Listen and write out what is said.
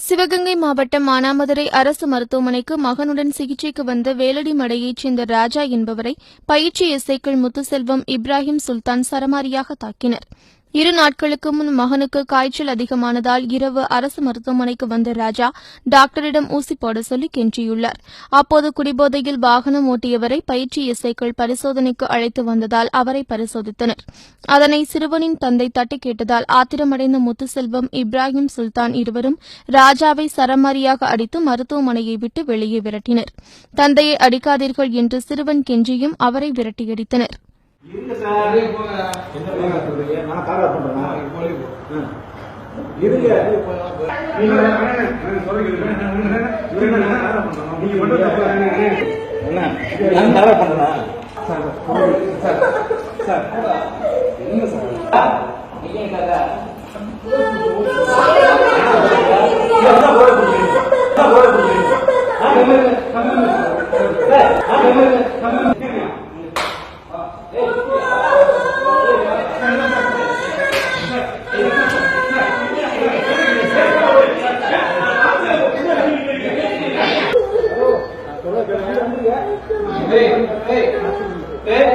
சிவகங்கை மாவட்டம் மானாமதுரை அரசு மருத்துவமனைக்கு மகனுடன் சிகிச்சைக்கு வந்த வேலடிமடையைச் சேர்ந்த ராஜா என்பவரை பயிற்சி எஸ்ஐக்கள் முத்துசெல்வம், இப்ராஹிம் சுல்தான் சரமாரியாக தாக்கினர். 2 நாட்களுக்கு முன் மகனுக்கு காய்ச்சல் அதிகமானதால் இரவு அரசு மருத்துவமனைக்கு வந்த ராஜா டாக்டரிடம் ஊசி போட சொல்லி கெஞ்சியுள்ளார். அப்போது குடிபோதையில் வாகனம் ஓட்டியவரை பயிற்சி எஸ்ஐக்கள் பரிசோதனைக்கு அழைத்து வந்ததால் அவரை பரிசோதித்தனர். அதனை சிறுவனின் தந்தை தட்டி கேட்டதால் ஆத்திரமடைந்த முத்துசெல்வம், இப்ராஹிம் சுல்தான் இருவரும் ராஜாவை சரமாரியாக அடித்து மருத்துவமனையை விட்டு வெளியே விரட்டினர். தந்தையை அடிக்காதீர்கள் என்று சிறுவன் கெஞ்சியும் அவரை விரட்டியடித்தனர். Hey,